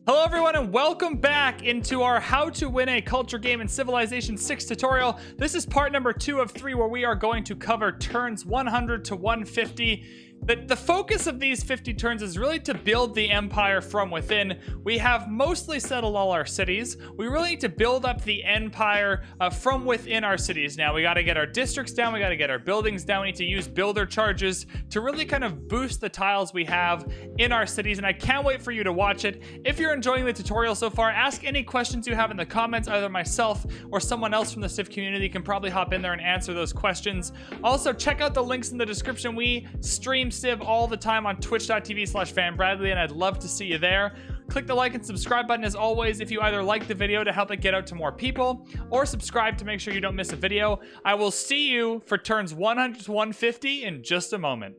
Hello everyone and welcome back into our How to Win a Culture Game in Civilization 6 tutorial. This is part number 2 of 3 where we are going to cover turns 100 to 150. The focus of these 50 turns is really to build the empire from within. We have mostly settled all our cities. We really need to build up the empire from within our cities now. We got to get our districts down. We got to get our buildings down. We need to use builder charges to really kind of boost the tiles we have in our cities. And I can't wait for you to watch it. If you're enjoying the tutorial so far, ask any questions you have in the comments. Either myself or someone else from the Civ community can probably hop in there and answer those questions. Also, check out the links in the description. We stream Civ all the time on twitch.tv/VanBradley, and I'd love to see you there. Click the like and subscribe button as always if you either like the video to help it get out to more people, or subscribe to make sure you don't miss a video. I will see you for turns 100 to 150 in just a moment.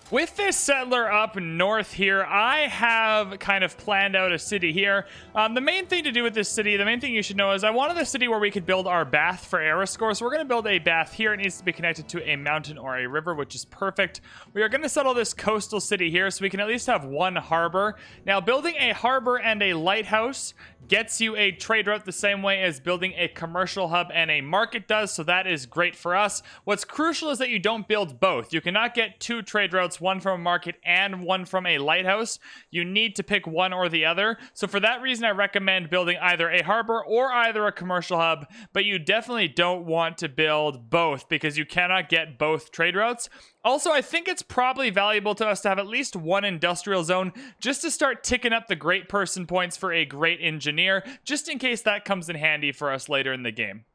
With this settler up north here, I have kind of planned out a city here. The main thing to do with this city, the main thing you should know is I wanted a city where we could build our bath for Erascore. So we're going to build a bath here. It needs to be connected to a mountain or a river, which is perfect. We are going to settle this coastal city here so we can at least have one harbor. Now, building a harbor and a lighthouse gets you a trade route the same way as building a commercial hub and a market does, so that is great for us. What's crucial is that you don't build both. You cannot get two trade routes, one from a market and one from a lighthouse. You need to pick one or the other. So for that reason, I recommend building either a harbor or either a commercial hub, but you definitely don't want to build both because you cannot get both trade routes. Also, I think it's probably valuable to us to have at least one industrial zone just to start ticking up the great person points for a great engineer, just in case that comes in handy for us later in the game.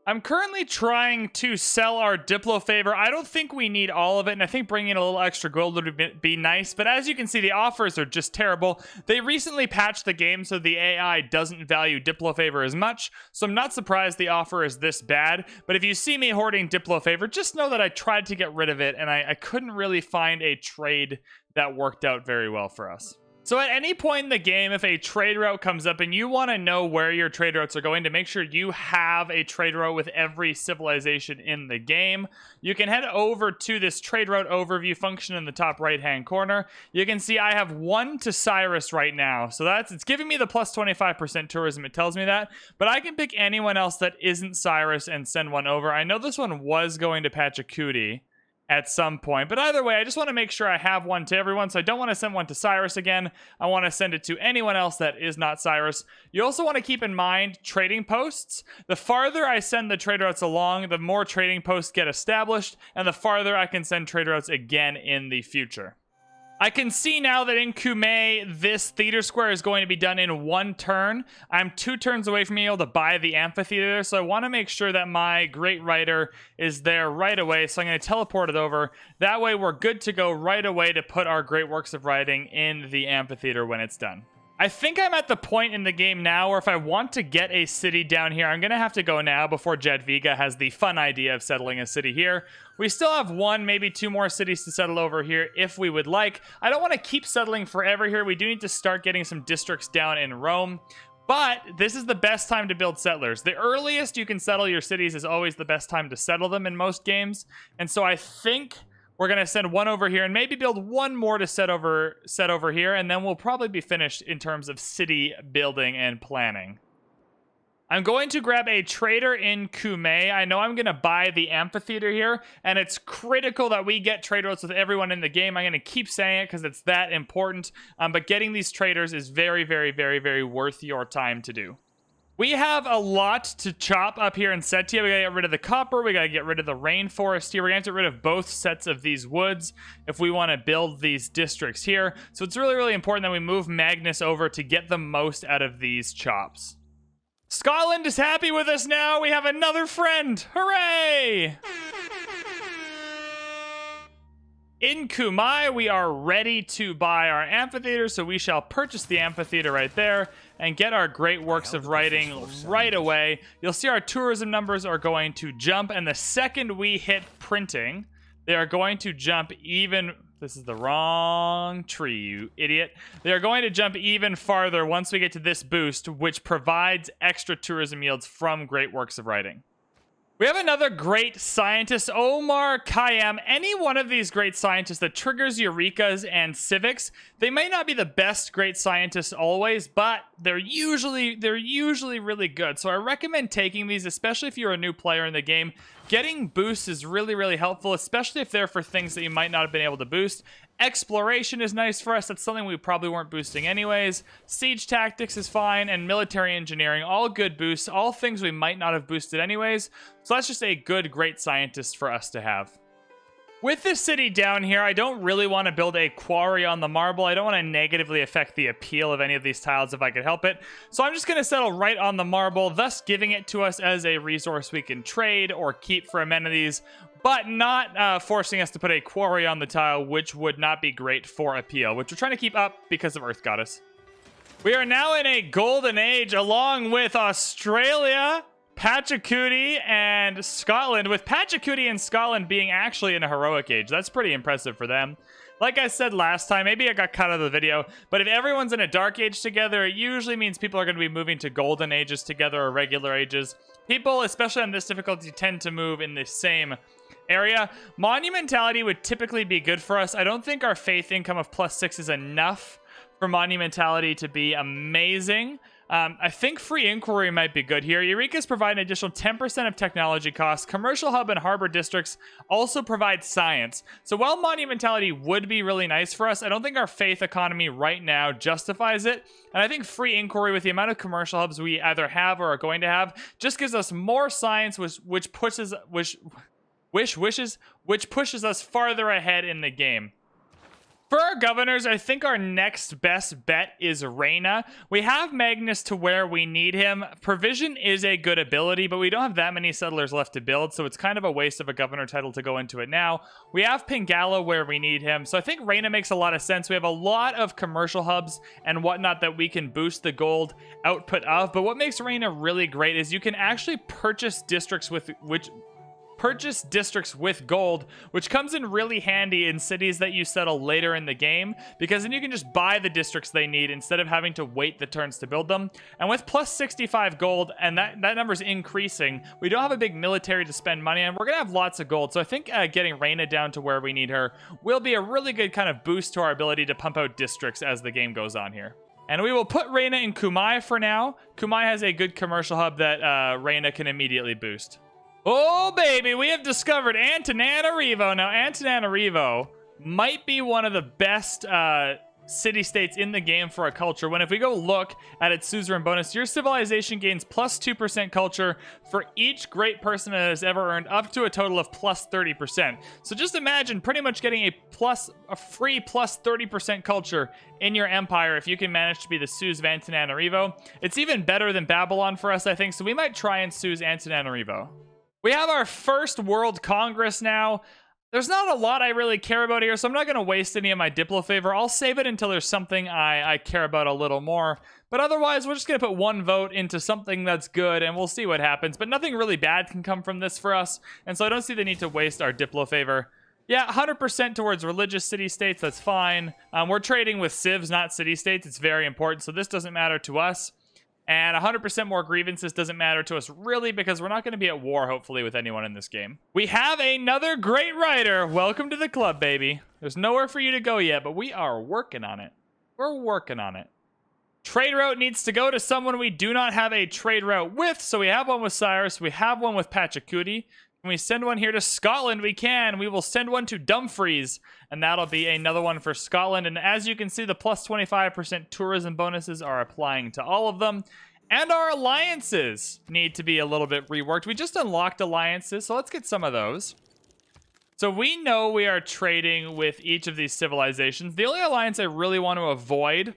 I'm currently trying to sell our Diplo favor. I don't think we need all of it, and I think bringing in a little extra gold would be nice, but as you can see, the offers are just terrible. They recently patched the game, so the AI doesn't value Diplo favor as much, so I'm not surprised the offer is this bad, but if you see me hoarding Diplo favor, just know that I tried to get rid of it, and I couldn't really find a trade that worked out very well for us. So at any point in the game, if a trade route comes up and you want to know where your trade routes are going to make sure you have a trade route with every civilization in the game, you can head over to this trade route overview function in the top right hand corner. You can see I have one to Cyrus right now. So it's giving me the plus 25% tourism. It tells me that, but I can pick anyone else that isn't Cyrus and send one over. I know this one was going to Pachacuti at some point, but either way, I just want to make sure I have one to everyone. So I don't want to send one to Cyrus again. I want to send it to anyone else that is not Cyrus. You also want to keep in mind trading posts. The farther I send the trade routes along, the more trading posts get established, and the farther I can send trade routes again in the future. I can see now that in Kume, this theater square is going to be done in one turn. I'm 2 turns away from being able to buy the amphitheater, so I want to make sure that my great writer is there right away, so I'm going to teleport it over. That way we're good to go right away to put our great works of writing in the amphitheater when it's done. I think I'm at the point in the game now where if I want to get a city down here, I'm going to have to go now before Jadviga has the fun idea of settling a city here. We still have 1, maybe 2 more cities to settle over here if we would like. I don't want to keep settling forever here. We do need to start getting some districts down in Rome. But this is the best time to build settlers. The earliest you can settle your cities is always the best time to settle them in most games. And so I think we're going to send one over here and maybe build one more to set over here, and then we'll probably be finished in terms of city building and planning. I'm going to grab a trader in Kume. I know I'm going to buy the amphitheater here, and it's critical that we get trade routes with everyone in the game. I'm going to keep saying it because it's that important, but getting these traders is very, very, very, very worth your time to do. We have a lot to chop up here in Setia. We gotta get rid of the copper. We gotta get rid of the rainforest here. We're gonna have to get rid of both sets of these woods if we want to build these districts here. So it's really, really important that we move Magnus over to get the most out of these chops. Scotland is happy with us now. We have another friend. Hooray! In Kumai, we are ready to buy our amphitheater, so we shall purchase the amphitheater right there and get our great works of writing right away. You'll see our tourism numbers are going to jump, and the second we hit printing, they are going to jump even... This is the wrong tree, you idiot. They are going to jump even farther once we get to this boost, which provides extra tourism yields from great works of writing. We have another great scientist, Omar Khayyam. Any one of these great scientists that triggers Eurekas and Civics, they may not be the best great scientists always, but they're usually really good. So I recommend taking these, especially if you're a new player in the game. Getting boosts is really helpful, especially if they're for things that you might not have been able to boost. Exploration is nice for us. That's something we probably weren't boosting anyways. Siege tactics is fine, and military engineering, all good boosts, all things we might not have boosted anyways. So that's just a good, great scientist for us to have. With this city down here, I don't really want to build a quarry on the marble. I don't want to negatively affect the appeal of any of these tiles if I could help it. So I'm just going to settle right on the marble, thus giving it to us as a resource we can trade or keep for amenities, but not forcing us to put a quarry on the tile, which would not be great for appeal, which we're trying to keep up because of Earth Goddess. We are now in a golden age along with Australia, Pachacuti, and Scotland, with Pachacuti and Scotland being actually in a heroic age. That's pretty impressive for them. Like I said last time, maybe I got cut out of the video, but if everyone's in a dark age together, it usually means people are going to be moving to golden ages together or regular ages. People, especially on this difficulty, tend to move in the same area. Monumentality would typically be good for us. I don't think our faith income of +6 is enough for monumentality to be amazing. I think free inquiry might be good here. Eurekas provide an additional 10% of technology costs. Commercial hub and harbor districts also provide science. So while monumentality would be really nice for us, I don't think our faith economy right now justifies it. And I think free inquiry, with the amount of commercial hubs we either have or are going to have, just gives us more science, which pushes us farther ahead in the game. For our governors, I think our next best bet is Reina. We have Magnus to where we need him. Provision is a good ability, but we don't have that many settlers left to build, so it's kind of a waste of a governor title to go into it now. We have Pingala where we need him, so I think Reina makes a lot of sense. We have a lot of commercial hubs and whatnot that we can boost the gold output of, but what makes Reina really great is you can actually purchase districts with gold, which comes in really handy in cities that you settle later in the game, because then you can just buy the districts they need instead of having to wait the turns to build them. And with +65 gold, and that number's increasing, we don't have a big military to spend money on. We're gonna have lots of gold, so I think getting Reina down to where we need her will be a really good kind of boost to our ability to pump out districts as the game goes on here. And we will put Reina in Kumai for now. Kumai has a good commercial hub that Reina can immediately boost. Oh, baby, we have discovered Antananarivo. Now, Antananarivo might be one of the best city-states in the game for a culture. When if we go look at its suzerain bonus, your civilization gains +2% culture for each great person that has ever earned, up to a total of +30%. So just imagine pretty much getting a free +30% culture in your empire if you can manage to be the Suz of Antananarivo. It's even better than Babylon for us, I think, so we might try and Suz Antananarivo. We have our first World Congress now. There's not a lot I really care about here, so I'm not going to waste any of my Diplo favor. I'll save it until there's something I care about a little more. But otherwise, we're just going to put one vote into something that's good, and we'll see what happens. But nothing really bad can come from this for us, and so I don't see the need to waste our Diplo favor. Yeah, 100% towards religious city-states, that's fine. We're trading with civs, not city-states. It's very important, so this doesn't matter to us. And 100% more grievances doesn't matter to us, really, because we're not going to be at war, hopefully, with anyone in this game. We have another great writer. Welcome to the club, baby. There's nowhere for you to go yet, but we are working on it. We're working on it. Trade route needs to go to someone we do not have a trade route with, so we have one with Cyrus. We have one with Pachacuti. Can we send one here to Scotland? We can. We will send one to Dumfries, and that'll be another one for Scotland. And as you can see, the +25% tourism bonuses are applying to all of them. And our alliances need to be a little bit reworked. We just unlocked alliances, so let's get some of those. So we know we are trading with each of these civilizations. The only alliance I really want to avoid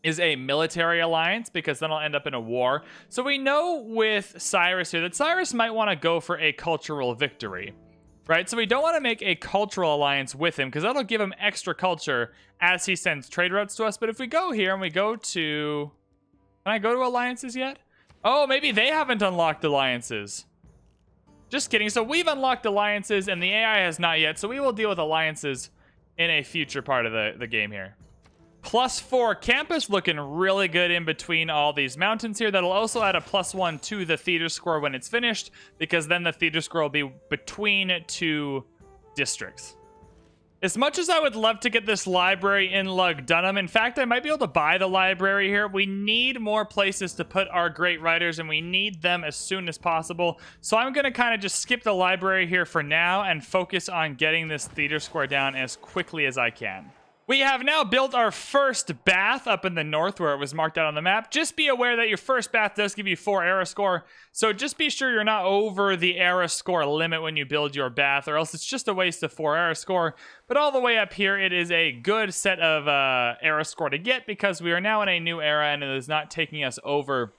is a military alliance, because then I'll end up in a war. So we know with Cyrus here that Cyrus might want to go for a cultural victory, right? So we don't want to make a cultural alliance with him, because that'll give him extra culture as he sends trade routes to us. But if we go here and we go to... Can I go to alliances yet? Oh, maybe they haven't unlocked alliances. Just kidding. So we've unlocked alliances and the AI has not yet. So we will deal with alliances in a future part of the game here. +4 campus, looking really good in between all these mountains here. That'll also add a +1 to the theater score when it's finished, because then the theater score will be between 2 districts. As much as I would love to get this library in Lug Dunham, in fact, I might be able to buy the library here. We need more places to put our great writers, and we need them as soon as possible. So I'm going to kind of just skip the library here for now and focus on getting this theater score down as quickly as I can. We have now built our first bath up in the north where it was marked out on the map. Just be aware that your first bath does give you 4 era score, so just be sure you're not over the era score limit when you build your bath, or else it's just a waste of 4 era score. But all the way up here, it is a good set of era score to get, because we are now in a new era and it is not taking us over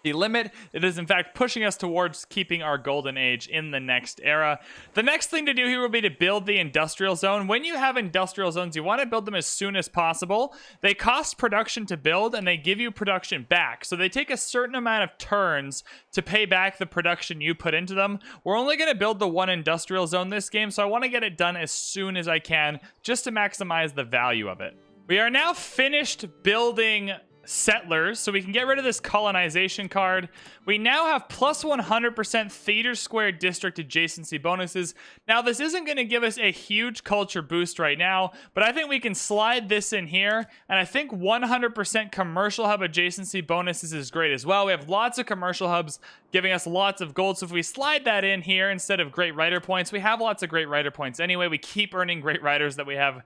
the limit. It is in fact pushing us towards keeping our golden age in the next era. The next thing to do here will be to build the industrial zone. When you have industrial zones, you want to build them as soon as possible. They cost production to build and they give you production back. So they take a certain amount of turns to pay back the production you put into them. We're only going to build the 1 industrial zone this game, so I want to get it done as soon as I can just to maximize the value of it. We are now finished building settlers, so we can get rid of this colonization card. We now have plus 100% theater square district adjacency bonuses. Now, this isn't going to give us a huge culture boost right now, but I think we can slide this in here, and I think 100% commercial hub adjacency bonuses is great as well. We have lots of commercial hubs giving us lots of gold, so if we slide that in here instead of great writer points, we have lots of great writer points anyway. We keep earning great writers that we have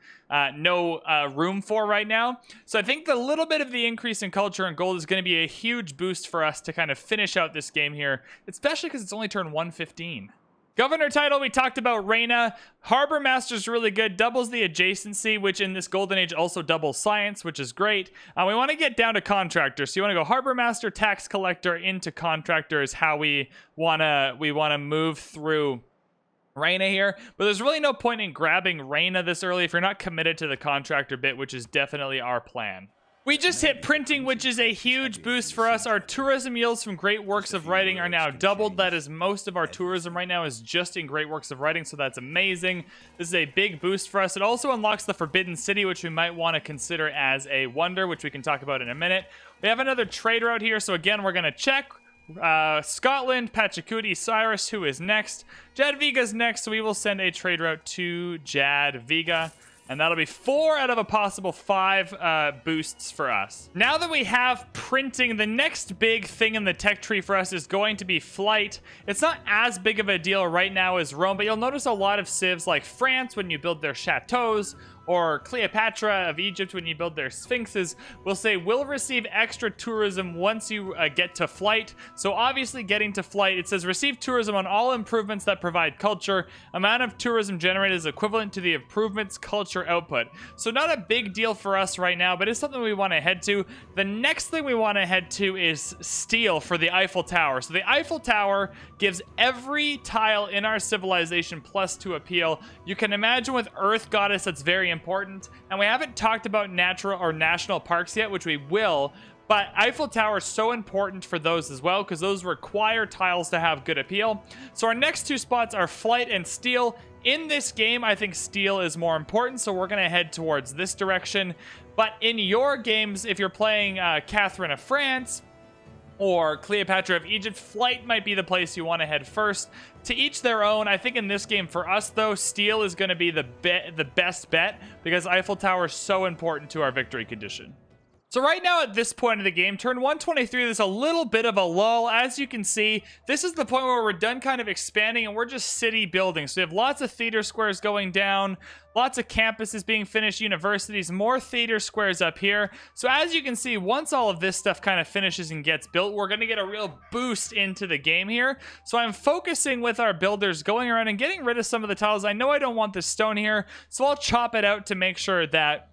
no room for right now. So I think the little bit of the increase in culture and gold is going to be a huge boost for us to kind of finish out this game here, especially because it's only turn 115. Governor title, we talked about Reina. Harbor Master's really good, doubles the adjacency, which in this golden age also doubles science, which is great. We want to get down to contractor, so you want to go Harbor Master, tax collector into contractor is how we want to move through Reina here, but there's really no point in grabbing Reina this early if you're not committed to the contractor bit, which is definitely our plan. We just hit printing, which is a huge boost for us. Our tourism yields from great works of writing are now doubled. That is, most of our tourism right now is just in great works of writing, so that's amazing. This is a big boost for us. It also unlocks the Forbidden City, which we might want to consider as a wonder, which we can talk about in a minute. We have another trade route here, so again, we're going to check. Scotland, Pachacuti, Cyrus, who is next? Jadviga's next, so we will send a trade route to Jadviga. And that'll be 4 out of a possible 5 boosts for us. Now that we have printing, the next big thing in the tech tree for us is going to be flight. It's not as big of a deal right now as Rome, but you'll notice a lot of civs like France when you build their chateaus, or Cleopatra of Egypt when you build their sphinxes, will say will receive extra tourism once you get to flight. So obviously getting to flight, it says receive tourism on all improvements that provide culture. Amount of tourism generated is equivalent to the improvements culture output. So not a big deal for us right now, but it's something we want to head to. The next thing we want to head to is steel for the Eiffel Tower. So the Eiffel Tower gives every tile in our civilization +2 appeal. You can imagine with Earth Goddess that's very important, and we haven't talked about natural or national parks yet, which we will, but Eiffel Tower is so important for those as well because those require tiles to have good appeal. So our next 2 spots are flight and steel. In this game, I think steel is more important, so we're going to head towards this direction. But in your games, if you're playing Catherine of France or Cleopatra of Egypt, flight might be the place you want to head first. To each their own. I think in this game for us, though, steel is going to be the best bet because Eiffel Tower is so important to our victory condition. So right now at this point of the game, turn 123, there's a little bit of a lull. As you can see, this is the point where we're done kind of expanding and we're just city building. So we have lots of theater squares going down, lots of campuses being finished, universities, more theater squares up here. So as you can see, once all of this stuff kind of finishes and gets built, we're going to get a real boost into the game here. So I'm focusing with our builders, going around and getting rid of some of the tiles. I know I don't want this stone here, so I'll chop it out to make sure that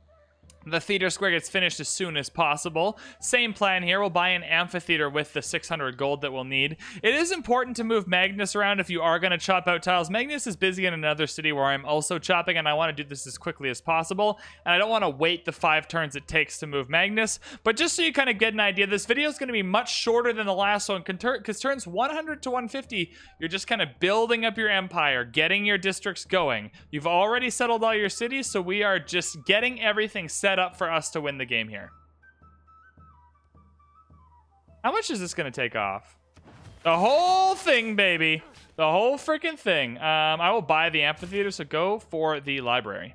the theater square gets finished as soon as possible. Same plan here. We'll buy an amphitheater with the 600 gold that we'll need. It is important to move Magnus around if you are going to chop out tiles. Magnus is busy in another city where I'm also chopping, and I want to do this as quickly as possible. And I don't want to wait the 5 turns it takes to move Magnus. But just so you kind of get an idea, this video is going to be much shorter than the last one because turns 100 to 150, you're just kind of building up your empire, getting your districts going. You've already settled all your cities, so we are just getting everything set set up for us to win the game here. How much is this going to take off? The whole thing, baby. The whole freaking thing. I will buy the amphitheater, so go for the library.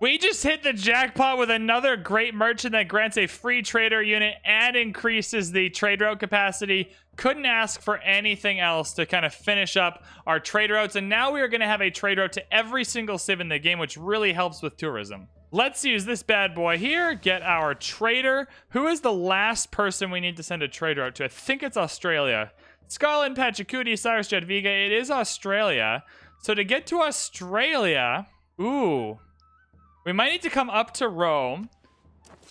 We just hit the jackpot with another great merchant that grants a free trader unit and increases the trade route capacity. Couldn't ask for anything else to kind of finish up our trade routes. And now we are going to have a trade route to every single civ in the game, which really helps with tourism. Let's use this bad boy here, get our trader. Who is the last person we need to send a trade route to? I think it's Australia. Scotland, Pachacuti, Cyrus, Jadviga. It is Australia. So to get to Australia, ooh, we might need to come up to Rome.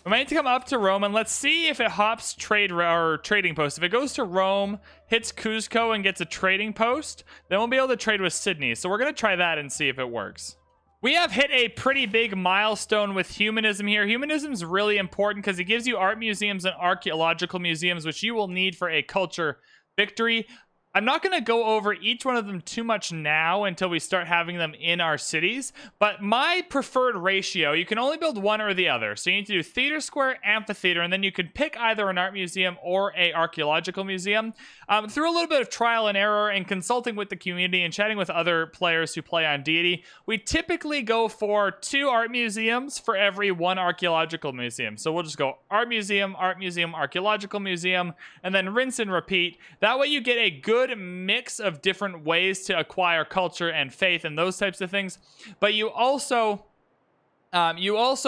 And let's see if it hops trading post. If it goes to Rome, hits Cuzco, and gets a trading post, then we'll be able to trade with Sydney. So we're going to try that and see if it works. We have hit a pretty big milestone with humanism here. Humanism is really important because it gives you art museums and archaeological museums, which you will need for a culture victory. I'm not going to go over each one of them too much now until we start having them in our cities, but my preferred ratio, you can only build one or the other. So you need to do theater square, amphitheater, and then you can pick either an art museum or a archaeological museum. Through a little bit of trial and error and consulting with the community and chatting with other players who play on Deity, we typically go for 2 art museums for every 1 archaeological museum. So we'll just go art museum, archaeological museum, and then rinse and repeat. That way you get a good mix of different ways to acquire culture and faith and those types of things, but you also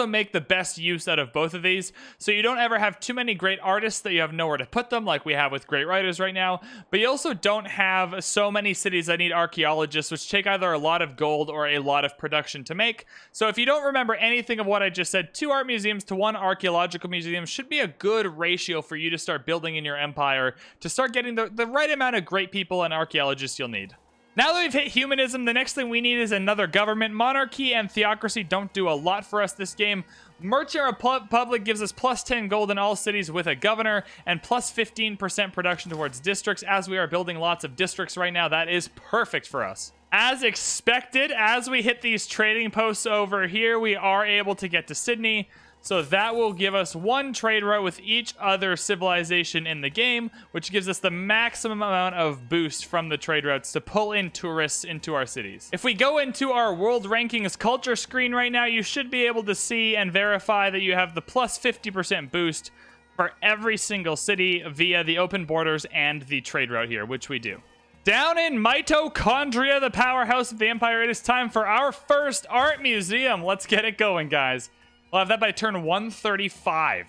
make the best use out of both of these, so you don't ever have too many great artists that you have nowhere to put them, like we have with great writers right now, but you also don't have so many cities that need archaeologists, which take either a lot of gold or a lot of production to make. So if you don't remember anything of what I just said, 2 art museums to 1 archaeological museum should be a good ratio for you to start building in your empire, to start getting the right amount of great people and archaeologists you'll need. Now that we've hit humanism, the next thing we need is another government. Monarchy and theocracy don't do a lot for us this game. Merchant Republic gives us plus 10 gold in all cities with a governor and plus 15% production towards districts. As we are building lots of districts right now, that is perfect for us. As expected, as we hit these trading posts over here, we are able to get to Sydney. So that will give us 1 trade route with each other civilization in the game, which gives us the maximum amount of boost from the trade routes to pull in tourists into our cities. If we go into our world rankings culture screen right now, you should be able to see and verify that you have the plus 50% boost for every single city via the open borders and the trade route here, which we do. Down in Mitochondria, the powerhouse of the empire, it is time for our first art museum. Let's get it going, guys. We'll have that by turn 135.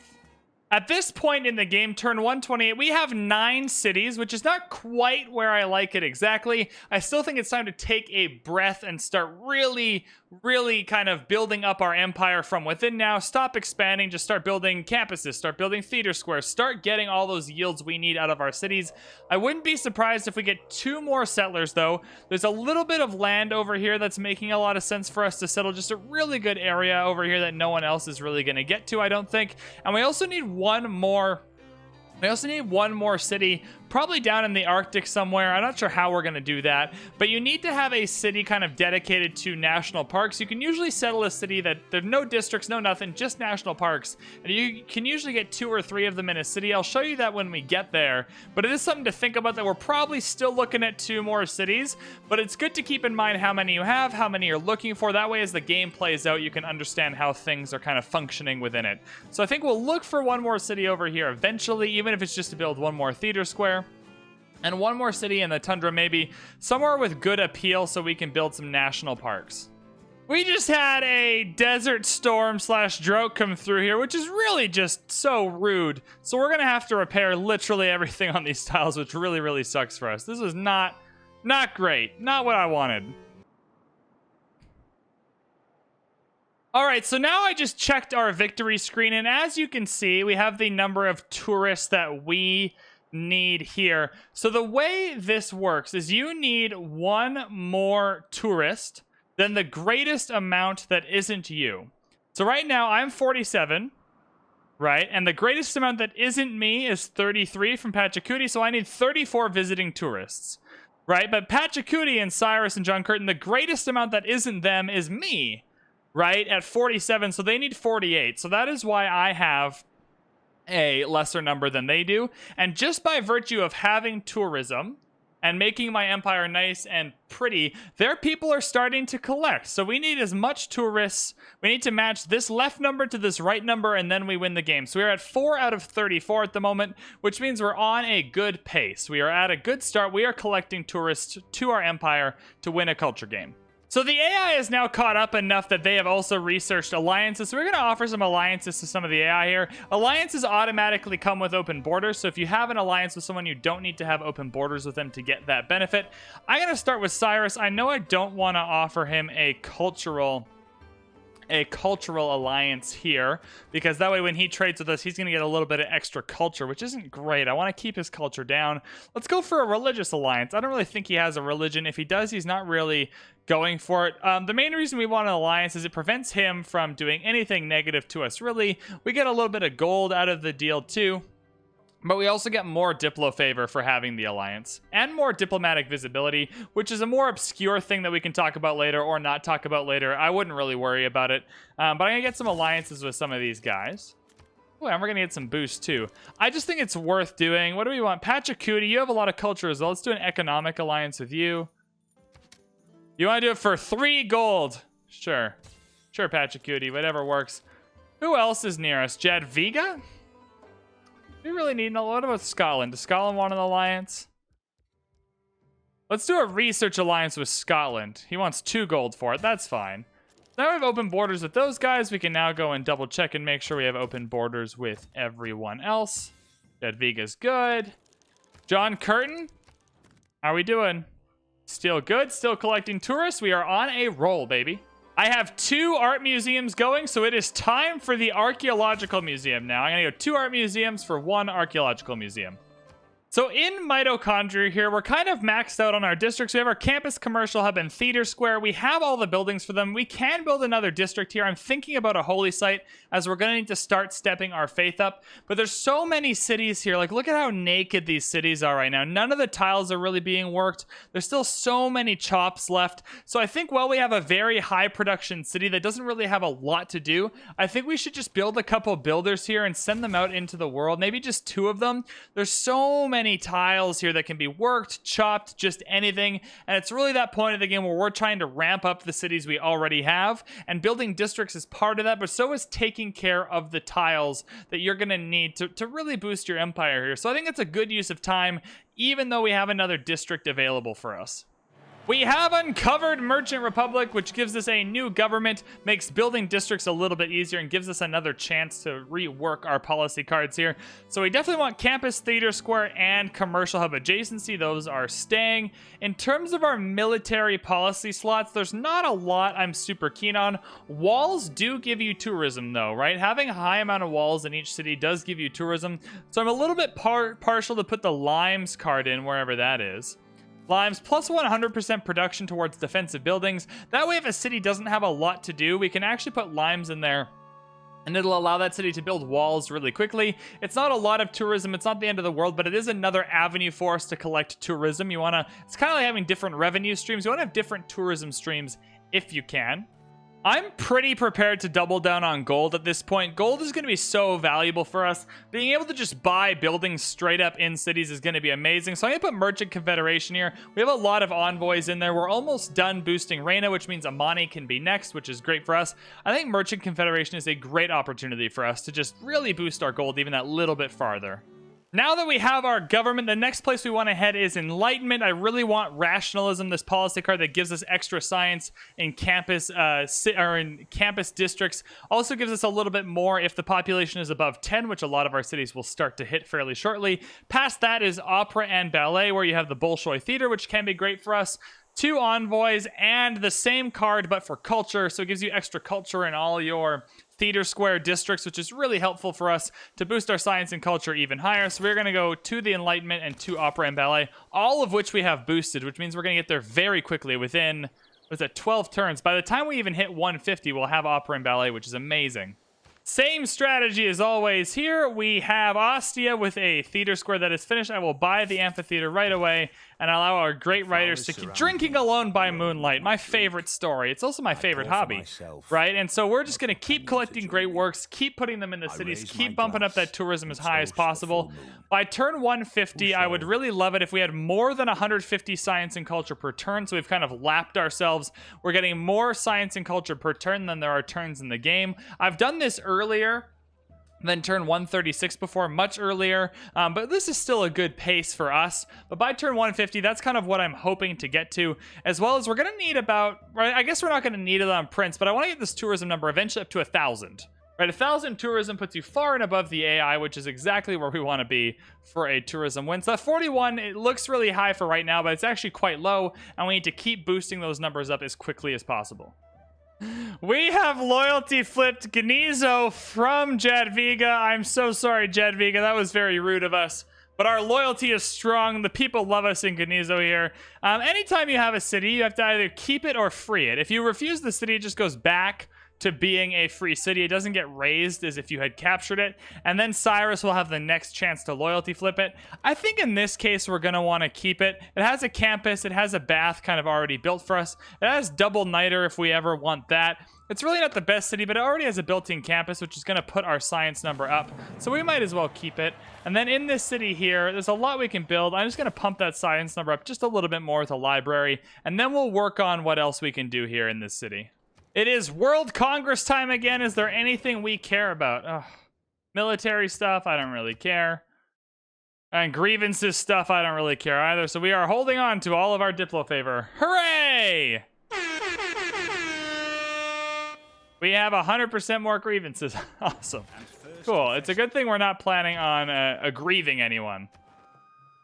At this point in the game, turn 128, we have 9 cities, which is not quite where I like it exactly. I still think it's time to take a breath and start really kind of building up our empire from within now. Stop expanding, just start building campuses, start building theater squares, start getting all those yields we need out of our cities. I wouldn't be surprised if we get 2 more settlers, though. There's a little bit of land over here that's making a lot of sense for us to settle. Just a really good area over here that no one else is really going to get to, I don't think. And we also need one more city, probably down in the Arctic somewhere. I'm not sure how we're going to do that, but you need to have a city kind of dedicated to national parks. You can usually settle a city that there's no districts, no nothing, just national parks, and you can usually get 2 or 3 of them in a city. I'll show you that when we get there, but it is something to think about that we're probably still looking at 2 more cities, but it's good to keep in mind how many you have, how many you're looking for. That way, as the game plays out, you can understand how things are kind of functioning within it. So I think we'll look for 1 more city over here eventually, even if it's just to build 1 more theater square. And 1 more city in the tundra, maybe somewhere with good appeal so we can build some national parks. We just had a desert storm / drought come through here, which is really just so rude. So we're going to have to repair literally everything on these tiles, which really sucks for us. This is not great. Not what I wanted. All right, so now I just checked our victory screen, and as you can see, we have the number of tourists that we need here. So the way this works is you need 1 more tourist than the greatest amount that isn't you. So right now I'm 47, right? And the greatest amount that isn't me is 33 from Pachacuti, so I need 34 visiting tourists, right? But Pachacuti and Cyrus and John Curtin, the greatest amount that isn't them is me. right, at 47. So they need 48. So that is why I have a lesser number than they do. And just by virtue of having tourism and making my empire nice and pretty, their people are starting to collect. So we need as much tourists. We need to match this left number to this right number, and then we win the game. So we're at 4 out of 34 at the moment, which means we're on a good pace. We are at a good start. We are collecting tourists to our empire to win a culture game. So the AI is now caught up enough that they have also researched alliances. So we're going to offer some alliances to some of the AI here. Alliances automatically come with open borders. So if you have an alliance with someone, you don't need to have open borders with them to get that benefit. I'm going to start with Cyrus. I know I don't want to offer him a cultural alliance here, because that way when he trades with us, he's going to get a little bit of extra culture, which isn't great. I want to keep his culture down. Let's go for a religious alliance. I don't really think he has a religion. If he does, he's not really going for it. The main reason we want an alliance is it prevents him from doing anything negative to us, really. We get a little bit of gold out of the deal too, but we also get more diplo favor for having the alliance and more diplomatic visibility, which is a more obscure thing that we can talk about later or not talk about later. I wouldn't really worry about it, but I'm going to get some alliances with some of these guys. Oh, and we're going to get some boost too. I just think it's worth doing. What do we want? Pachacuti, you have a lot of culture as well. Let's do an economic alliance with you. You want to do it for 3 gold? Sure. Sure, Pachacuti, whatever works. Who else is near us? Jadviga? We really need a lot about Scotland. Does Scotland want an alliance? Let's do a research alliance with Scotland. He wants 2 gold for it. That's fine. Now we have open borders with those guys. We can now go and double check and make sure we have open borders with everyone else. Jadviga's good. John Curtin? How are we doing? Still good. Still collecting tourists. We are on a roll, baby. I have 2 art museums going, so it is time for the archaeological museum now. I'm going to go 2 art museums for 1 archaeological museum. So in Mitochondria here, we're kind of maxed out on our districts. We have our campus, commercial hub, and theater square. We have all the buildings for them. We can build another district here. I'm thinking about a holy site, as we're going to need to start stepping our faith up. But there's so many cities here. Like, look at how naked these cities are right now. None of the tiles are really being worked. There's still so many chops left. So I think while we have a very high production city that doesn't really have a lot to do, I think we should just build a couple builders here and send them out into the world. Maybe just 2 of them. There's so many tiles here that can be worked, chopped, just anything. And it's really that point of the game where we're trying to ramp up the cities we already have, and building districts is part of that, but so is taking care of the tiles that you're going to need to really boost your empire here. So I think it's a good use of time, even though we have another district available for us. We have uncovered Merchant Republic, which gives us a new government, makes building districts a little bit easier, and gives us another chance to rework our policy cards here. So we definitely want campus, theater square, and commercial hub adjacency. Those are staying. In terms of our military policy slots, there's not a lot I'm super keen on. Walls do give you tourism, though, right? Having a high amount of walls in each city does give you tourism. So I'm a little bit partial to put the limes card in wherever that is. Limes plus 100% production towards defensive buildings. That way, if a city doesn't have a lot to do, we can actually put limes in there, and it'll allow that city to build walls really quickly. It's not a lot of tourism. It's not the end of the world, but it is another avenue for us to collect tourism. It's kind of like having different revenue streams. You want to have different tourism streams if you can. I'm pretty prepared to double down on gold at this point. Gold is going to be so valuable for us. Being able to just buy buildings straight up in cities is going to be amazing. So I'm going to put Merchant Confederation here. We have a lot of envoys in there. We're almost done boosting Reina, which means Amani can be next, which is great for us. I think Merchant Confederation is a great opportunity for us to just really boost our gold even that little bit farther. Now that we have our government, the next place we want to head is Enlightenment. I really want Rationalism, this policy card that gives us extra science in campus in campus districts. Also gives us a little bit more if the population is above 10, which a lot of our cities will start to hit fairly shortly. Past that is opera and ballet, where you have the Bolshoi Theater, which can be great for us. 2 envoys and the same card, but for culture. So it gives you extra culture in all your theater square districts, which is really helpful for us to boost our science and culture even higher. So we're going to go to the Enlightenment and 2 opera and ballet, all of which we have boosted, which means we're going to get there very quickly within, 12 turns. By the time we even hit 150, we'll have opera and ballet, which is amazing. Same strategy as always here. We have Ostia with a theater square that is finished. I will buy the amphitheater right away. and allow our great writers to keep drinking alone by moonlight. My favorite story. It's also my favorite hobby, right? And so we're just going to keep collecting great works, keep putting them in the cities, keep bumping up that tourism as high as possible. By turn 150, I would really love it if we had more than 150 science and culture per turn, so we've kind of lapped ourselves. We're getting more science and culture per turn than there are turns in the game. I've done this earlier than turn 136 before, much earlier, but this is still a good pace for us. But by turn 150, that's kind of what I'm hoping to get to, as well as we're going to need about, right, I guess we're not going to need it on Prince, but I want to get this tourism number eventually up to 1,000. Right, 1,000 tourism puts you far and above the AI, which is exactly where we want to be for a tourism win. So that 41, it looks really high for right now, but it's actually quite low, and we need to keep boosting those numbers up as quickly as possible. We have loyalty flipped Gnizo from Jadviga. I'm so sorry, Jadviga. That was very rude of us. But our loyalty is strong. The people love us in Gnizo here. Anytime you have a city, you have to either keep it or free it. If you refuse the city, it just goes back to being a free city. It doesn't get raised as if you had captured it, and then Cyrus will have the next chance to loyalty flip it. I think in this case we're going to want to keep it. It has a campus, it has a bath kind of already built for us, it has double niter if we ever want that. It's really not the best city, but it already has a built-in campus, which is going to put our science number up, so we might as well keep it. And then in this city here, there's a lot we can build. I'm just going to pump that science number up just a little bit more with a library, and then we'll work on what else we can do here in this city. It is World Congress time again. Is there anything we care about? Ugh. Military stuff, I don't really care. And grievances stuff, I don't really care either. So we are holding on to all of our Diplo favor. Hooray! We have 100% more grievances. Awesome. Cool. It's a good thing we're not planning on aggrieving anyone.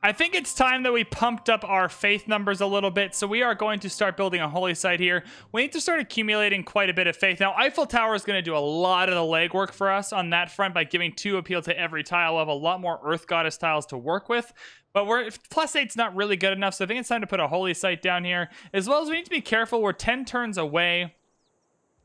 I think it's time that we pumped up our faith numbers a little bit, so we are going to start building a holy site here. We need to start accumulating quite a bit of faith. Now, Eiffel Tower is going to do a lot of the legwork for us on that front by giving 2 appeal to every tile. We'll have a lot more Earth Goddess tiles to work with, but +8's not really good enough, so I think it's time to put a holy site down here. As well as we need to be careful, we're 10 turns away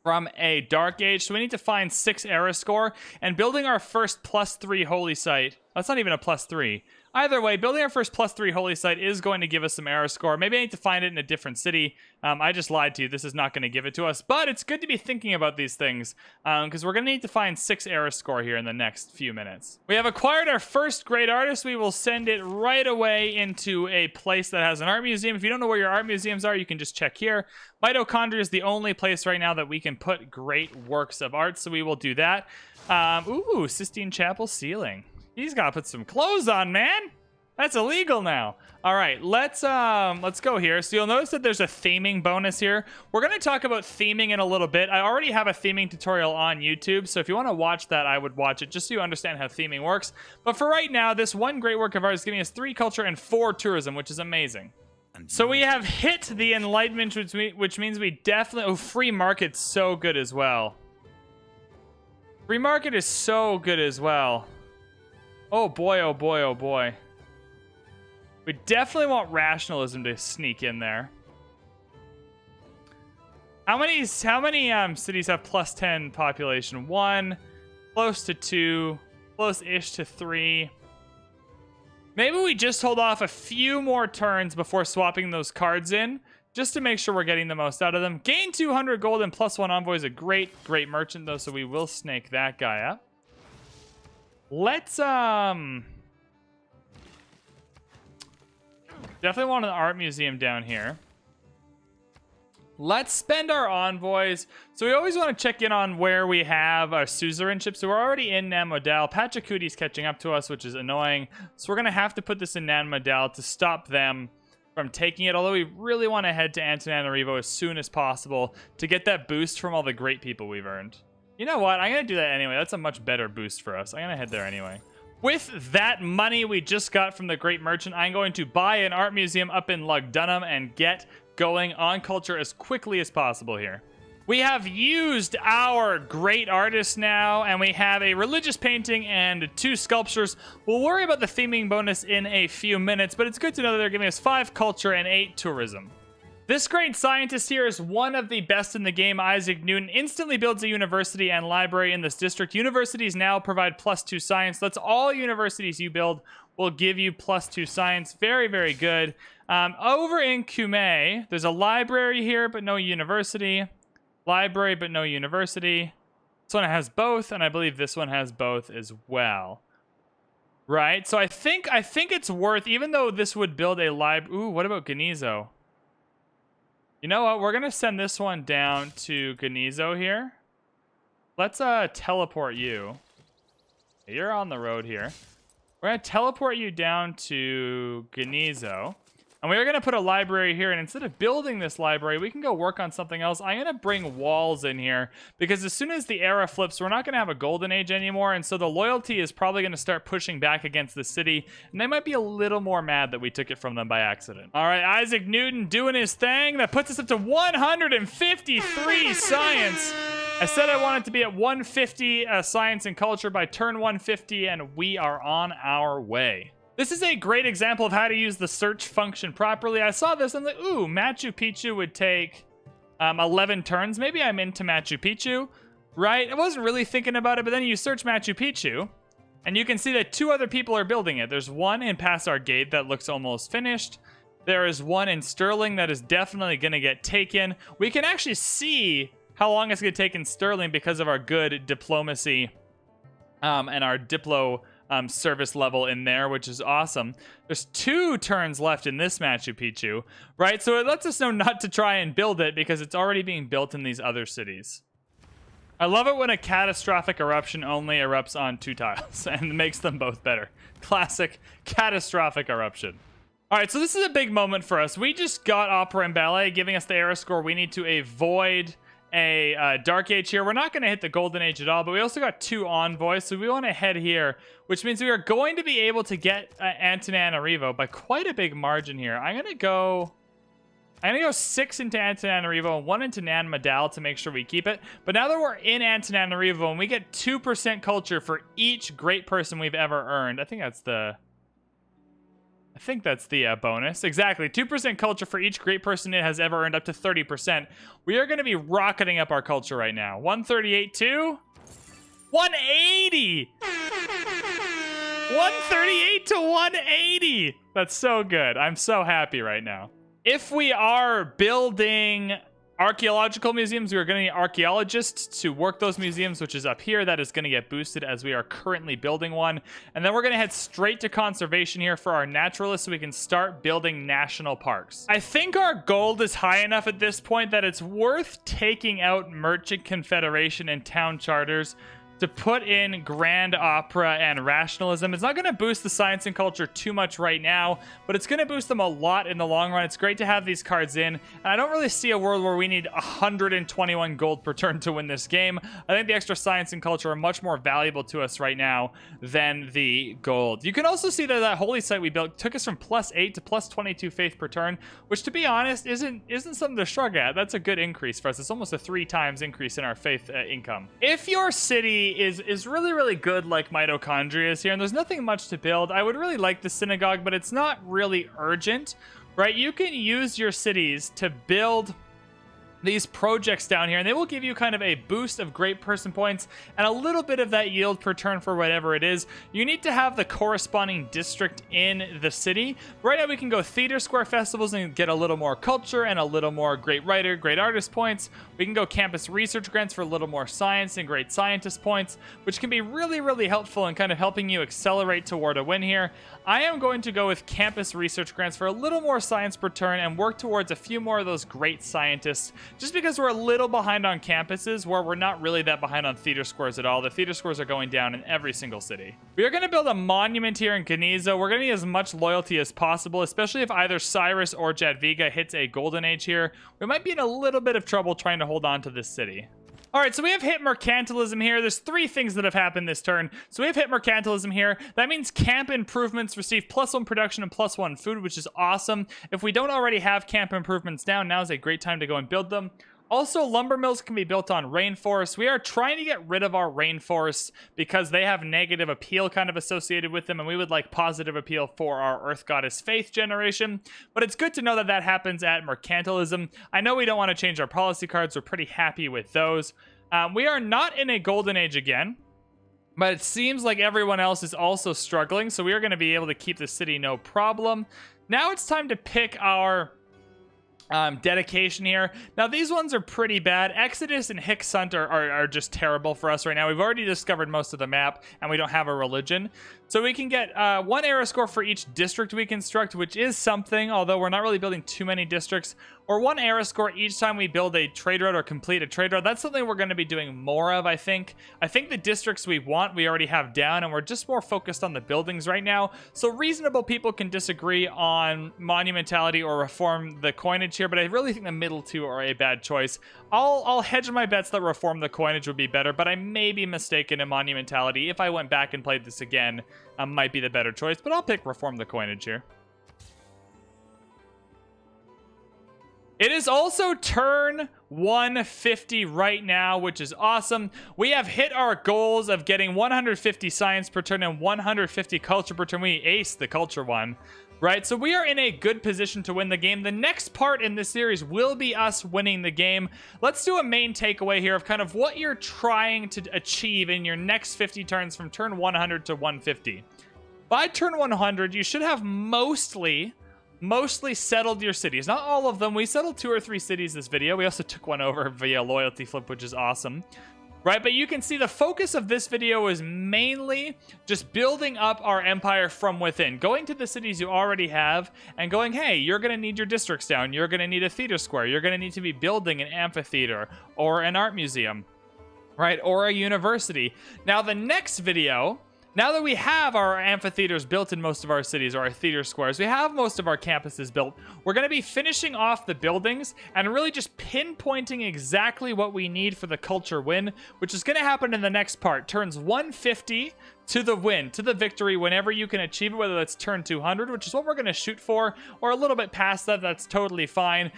from a Dark Age, so we need to find 6 era score, and building our first +3 holy site. That's not even a +3. Either way, building our first +3 holy site is going to give us some era score. Maybe I need to find it in a different city. I just lied to you. This is not going to give it to us, but it's good to be thinking about these things because we're going to need to find 6 era score here in the next few minutes. We have acquired our first great artist. We will send it right away into a place that has an art museum. If you don't know where your art museums are, you can just check here. Mitochondria is the only place right now that we can put great works of art, so we will do that. Ooh, Sistine Chapel ceiling. He's got to put some clothes on, man. That's illegal now. All right, let's go here. So you'll notice that there's a theming bonus here. We're going to talk about theming in a little bit. I already have a theming tutorial on YouTube, so if you want to watch that, I would watch it just so you understand how theming works. But for right now, this one great work of art is giving us 3 culture and 4 tourism, which is amazing. So we have hit the Enlightenment, which means we definitely... Oh, free market's so good as well. Free market is so good as well. Oh boy, oh boy, oh boy. We definitely want rationalism to sneak in there. How many cities have +10 population? 1, close to 2, close-ish to 3. Maybe we just hold off a few more turns before swapping those cards in, just to make sure we're getting the most out of them. Gain 200 gold and +1 envoy is a great merchant, though, so we will snake that guy up. Let's, definitely want an art museum down here. Let's spend our envoys. So we always want to check in on where we have our suzerainship. So we're already in Nan Modal. Pachacuti's catching up to us, which is annoying. So we're going to have to put this in Nan Modal to stop them from taking it. Although we really want to head to Antananarivo as soon as possible to get that boost from all the great people we've earned. You know what? I'm going to do that anyway. That's a much better boost for us. I'm going to head there anyway. With that money we just got from the Great Merchant, I'm going to buy an art museum up in Lugdunum and get going on culture as quickly as possible here. We have used our great artists now, and we have a religious painting and 2 sculptures. We'll worry about the theming bonus in a few minutes, but it's good to know that they're giving us 5 culture and 8 tourism. This great scientist here is one of the best in the game. Isaac Newton instantly builds a university and library in this district. Universities now provide +2 science. That's all universities you build will give you +2 science. Very, very good. Over in Kume, there's a library here, but no university. Library, but no university. This one has both, and I believe this one has both as well. Right? So I think it's worth, even though this would build a library. Ooh, what about Genizo? You know what? We're going to send this one down to Genizo here. Let's teleport you. You're on the road here. We're going to teleport you down to Genizo. And we're going to put a library here. And instead of building this library, we can go work on something else. I'm going to bring walls in here. Because as soon as the era flips, we're not going to have a golden age anymore. And so the loyalty is probably going to start pushing back against the city. And they might be a little more mad that we took it from them by accident. All right, Isaac Newton doing his thing. That puts us up to 153 science. I said I wanted to be at 150 science and culture by turn 150. And we are on our way. This is a great example of how to use the search function properly. I saw this and I'm like, ooh, Machu Picchu would take 11 turns. Maybe I'm into Machu Picchu, right? I wasn't really thinking about it, but then you search Machu Picchu and you can see that 2 other people are building it. There's one in Passar Gate that looks almost finished. There is one in Sterling that is definitely going to get taken. We can actually see how long it's going to take in Sterling because of our good diplomacy and our diplo service level in there, which is awesome. There's 2 turns left in this Machu Picchu, right? So it lets us know not to try and build it because it's already being built in these other cities. I love it when a catastrophic eruption only erupts on 2 tiles and makes them both better. Classic catastrophic eruption. All right, so this is a big moment for us. We just got Opera and Ballet giving us the era score. We need to avoid a Dark Age here. We're not going to hit the Golden Age at all, but we also got 2 envoys, so we want to head here, which means we are going to be able to get Antananarivo by quite a big margin here. I'm going to go 6 into Antananarivo and 1 into Nan Madal to make sure we keep it. But now that we're in Antananarivo and we get 2% culture for each great person we've ever earned, I think that's the bonus. Exactly. 2% culture for each great person it has ever earned, up to 30%. We are going to be rocketing up our culture right now. 138 to 180. 138 to 180. That's so good. I'm so happy right now. If we are building archaeological museums, we are going to need archaeologists to work those museums, which is up here. That is going to get boosted as we are currently building one. And then we're going to head straight to conservation here for our naturalists so we can start building national parks. I think our gold is high enough at this point that it's worth taking out Merchant Confederation and town charters to put in Grand Opera and Rationalism. It's not going to boost the science and culture too much right now, but it's going to boost them a lot in the long run. It's great to have these cards in, and I don't really see a world where we need 121 gold per turn to win this game. I think the extra science and culture are much more valuable to us right now than the gold. You can also see that that holy site we built took us from +8 to +22 faith per turn, which, to be honest, isn't something to shrug at. That's a good increase for us. It's almost a 3 times increase in our faith income. If your city is really, really good like Mitochondria is here, and there's nothing much to build, I would really like the synagogue, but it's not really urgent, right? You can use your cities to build these projects down here, and they will give you kind of a boost of great person points and a little bit of that yield per turn for whatever it is. You need to have the corresponding district in the city. Right now we can go theater square festivals and get a little more culture and a little more great writer, great artist points. We can go campus research grants for a little more science and great scientist points, which can be really, really helpful in kind of helping you accelerate toward a win here. I am going to go with campus research grants for a little more science per turn and work towards a few more of those great scientists, just because we're a little behind on campuses where we're not really that behind on theater scores at all. The theater scores are going down in every single city. We are going to build a monument here in Genizo. We're going to need as much loyalty as possible, especially if either Cyrus or Jadviga hits a golden age here. We might be in a little bit of trouble trying to hold on to this city. All right, so we have hit mercantilism here. There's 3 things that have happened this turn. So we have hit mercantilism here. That means camp improvements receive +1 production and +1 food, which is awesome. If we don't already have camp improvements down, now is a great time to go and build them. Also, lumber mills can be built on rainforests. We are trying to get rid of our rainforests because they have negative appeal kind of associated with them, and we would like positive appeal for our Earth Goddess Faith generation. But it's good to know that that happens at mercantilism. I know we don't want to change our policy cards. We're pretty happy with those. We are not in a golden age again, but it seems like everyone else is also struggling, so we are going to be able to keep the city no problem. Now it's time to pick our dedication here. Now these ones are pretty bad. Exodus and Hicksunt are just terrible for us right now. We've already discovered most of the map and we don't have a religion, so we can get 1 era score for each district we construct, which is something, although we're not really building too many districts, or 1 era score each time we build a trade route or complete a trade route. That's something we're going to be doing more of, I think. I think the districts we want we already have down, and we're just more focused on the buildings right now. So reasonable people can disagree on monumentality or reform the coinage here, but I really think the middle two are a bad choice. I'll hedge my bets that reform the coinage would be better, but I may be mistaken in monumentality. If I went back and played this again, might be the better choice, but I'll pick reform the coinage here. It is also turn 150 right now, which is awesome. We have hit our goals of getting 150 science per turn and 150 culture per turn. We aced the culture one, right? So we are in a good position to win the game. The next part in this series will be us winning the game. Let's do a main takeaway here of kind of what you're trying to achieve in your next 50 turns from turn 100 to 150. By turn 100, you should have mostly settled your cities. Not all of them. We settled 2 or 3 cities this video. We also took one over via loyalty flip, which is awesome. Right, but you can see the focus of this video is mainly just building up our empire from within. Going to the cities you already have and going, hey, you're going to need your districts down. You're going to need a theater square. You're going to need to be building an amphitheater or an art museum, right? Or a university. Now, the next video, now that we have our amphitheaters built in most of our cities, or our theater squares, we have most of our campuses built, we're going to be finishing off the buildings and really just pinpointing exactly what we need for the culture win, which is going to happen in the next part. Turns 150 to the win, to the victory, whenever you can achieve it, whether that's turn 200, which is what we're going to shoot for, or a little bit past that. That's totally fine.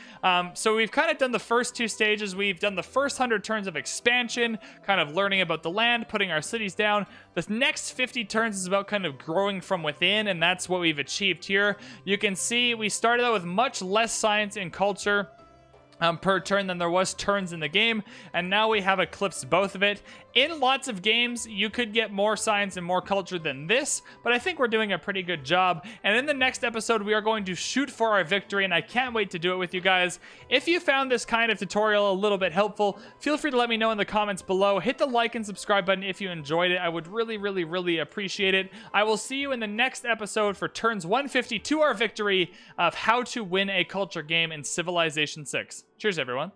So we've kind of done the first 2 stages. We've done the first 100 turns of expansion, kind of learning about the land, putting our cities down. The next 50 turns is about kind of growing from within, and that's what we've achieved here. You can see we started out with much less science and culture per turn than there was turns in the game, and now we have eclipsed both of it. In lots of games, you could get more science and more culture than this, but I think we're doing a pretty good job. And in the next episode, we are going to shoot for our victory, and I can't wait to do it with you guys. If you found this kind of tutorial a little bit helpful, feel free to let me know in the comments below. Hit the like and subscribe button if you enjoyed it. I would really appreciate it. I will see you in the next episode for turns 150 to our victory of how to win a culture game in Civilization 6. Cheers, everyone.